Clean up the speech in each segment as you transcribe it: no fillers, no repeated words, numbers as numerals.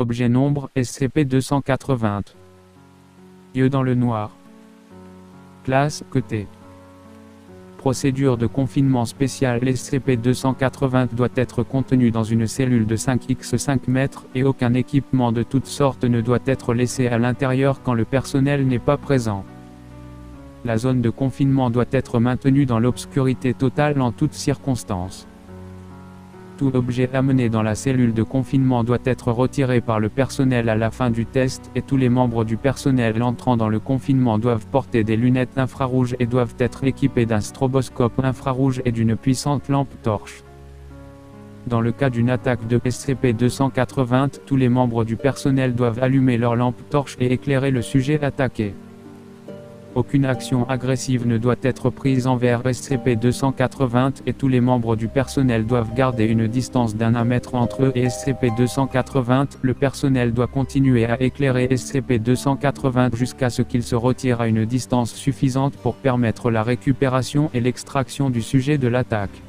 Objet nombre SCP-280. Yeux dans le noir. Classe côté. Procédure de confinement spécial. SCP-280 doit être contenu dans une cellule de 5x5 mètres et aucun équipement de toutes sortes ne doit être laissé à l'intérieur quand le personnel n'est pas présent. La zone de confinement doit être maintenue dans l'obscurité totale en toutes circonstances. Tout objet amené dans la cellule de confinement doit être retiré par le personnel à la fin du test et tous les membres du personnel entrant dans le confinement doivent porter des lunettes infrarouges et doivent être équipés d'un stroboscope infrarouge et d'une puissante lampe torche. Dans le cas d'une attaque de SCP-280, tous les membres du personnel doivent allumer leur lampe torche et éclairer le sujet attaqué. Aucune action agressive ne doit être prise envers SCP-280 et tous les membres du personnel doivent garder une distance d'1 mètre entre eux et SCP-280. Le personnel doit continuer à éclairer SCP-280 jusqu'à ce qu'il se retire à une distance suffisante pour permettre la récupération et l'extraction du sujet de l'attaque.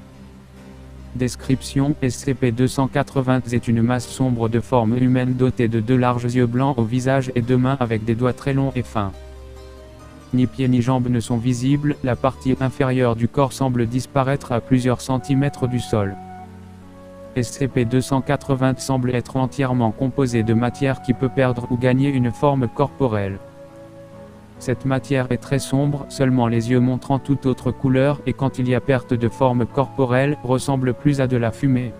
Description: SCP-280 est une masse sombre de forme humaine dotée de 2 larges yeux blancs au visage et 2 mains avec des doigts très longs et fins. Ni pieds ni jambes ne sont visibles, la partie inférieure du corps semble disparaître à plusieurs centimètres du sol. SCP-280 semble être entièrement composé de matière qui peut perdre ou gagner une forme corporelle. Cette matière est très sombre, seulement les yeux montrant toute autre couleur et quand il y a perte de forme corporelle, ressemble plus à de la fumée.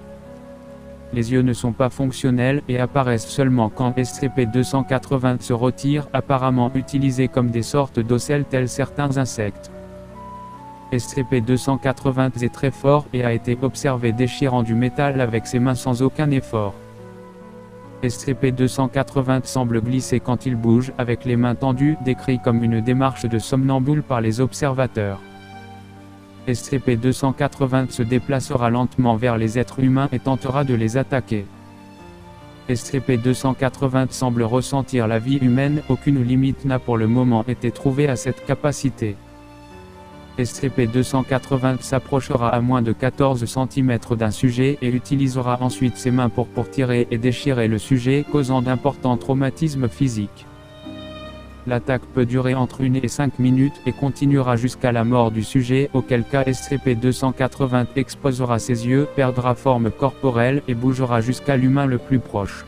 Les yeux ne sont pas fonctionnels et apparaissent seulement quand SCP-280 se retire, apparemment utilisés comme des sortes d'ocelles tels certains insectes. SCP-280 est très fort et a été observé déchirant du métal avec ses mains sans aucun effort. SCP-280 semble glisser quand il bouge, avec les mains tendues, décrit comme une démarche de somnambule par les observateurs. SCP-280 se déplacera lentement vers les êtres humains et tentera de les attaquer. SCP-280 semble ressentir la vie humaine, aucune limite n'a pour le moment été trouvée à cette capacité. SCP-280 s'approchera à moins de 14 cm d'un sujet et utilisera ensuite ses mains pour tirer et déchirer le sujet, causant d'importants traumatismes physiques. L'attaque peut durer entre 1 et 5 minutes et continuera jusqu'à la mort du sujet, auquel cas SCP-280 exposera ses yeux, perdra forme corporelle et bougera jusqu'à l'humain le plus proche.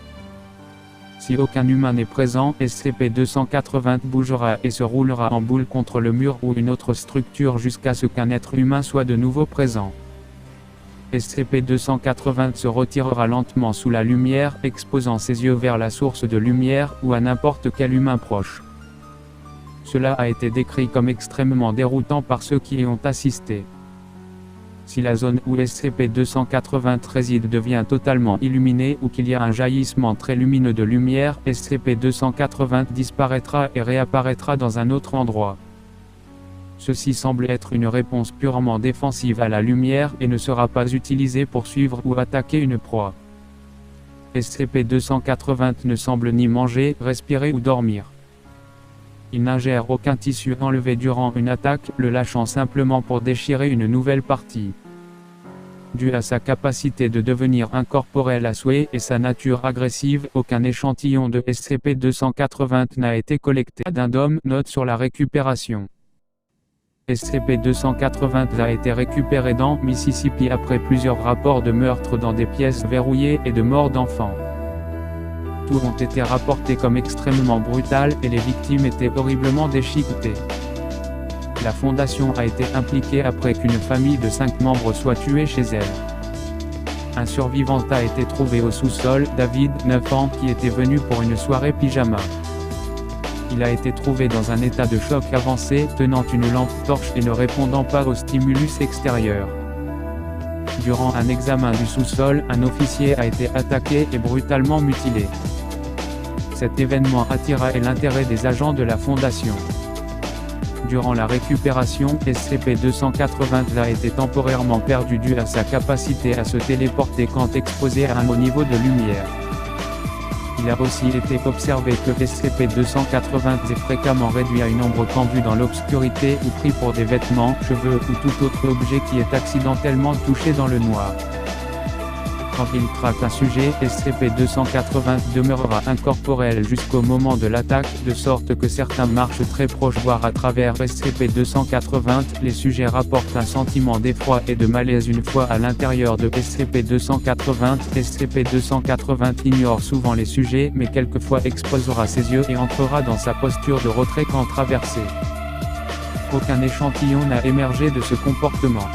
Si aucun humain n'est présent, SCP-280 bougera et se roulera en boule contre le mur ou une autre structure jusqu'à ce qu'un être humain soit de nouveau présent. SCP-280 se retirera lentement sous la lumière, exposant ses yeux vers la source de lumière ou à n'importe quel humain proche. Cela a été décrit comme extrêmement déroutant par ceux qui y ont assisté. Si la zone où SCP-280 réside devient totalement illuminée ou qu'il y a un jaillissement très lumineux de lumière, SCP-280 disparaîtra et réapparaîtra dans un autre endroit. Ceci semble être une réponse purement défensive à la lumière et ne sera pas utilisé pour suivre ou attaquer une proie. SCP-280 ne semble ni manger, respirer ou dormir. Il n'ingère aucun tissu enlevé durant une attaque, le lâchant simplement pour déchirer une nouvelle partie. Dû à sa capacité de devenir incorporel à souhait et sa nature agressive, aucun échantillon de SCP-280 n'a été collecté. Addendum, note sur la récupération. SCP-280 a été récupéré dans Mississippi après plusieurs rapports de meurtres dans des pièces verrouillées et de morts d'enfants. Tous ont été rapportés comme extrêmement brutales et les victimes étaient horriblement déchiquetées. La fondation a été impliquée après qu'une famille de 5 membres soit tuée chez elle. Un survivant a été trouvé au sous-sol, David, 9 ans, qui était venu pour une soirée pyjama. Il a été trouvé dans un état de choc avancé, tenant une lampe torche et ne répondant pas aux stimulus extérieurs. Durant un examen du sous-sol, un officier a été attaqué et brutalement mutilé. Cet événement attira l'intérêt des agents de la Fondation. Durant la récupération, SCP-280 a été temporairement perdu dû à sa capacité à se téléporter quand exposé à un haut niveau de lumière. Il a aussi été observé que SCP-280 est fréquemment réduit à une ombre quand vu dans l'obscurité ou pris pour des vêtements, cheveux ou tout autre objet qui est accidentellement touché dans le noir. Quand il traque un sujet, SCP-280 demeurera incorporel jusqu'au moment de l'attaque, de sorte que certains marchent très proches voire à travers SCP-280. Les sujets rapportent un sentiment d'effroi et de malaise une fois à l'intérieur de SCP-280. SCP-280 ignore souvent les sujets mais quelquefois exposera ses yeux et entrera dans sa posture de retrait quand traversé. Aucun échantillon n'a émergé de ce comportement.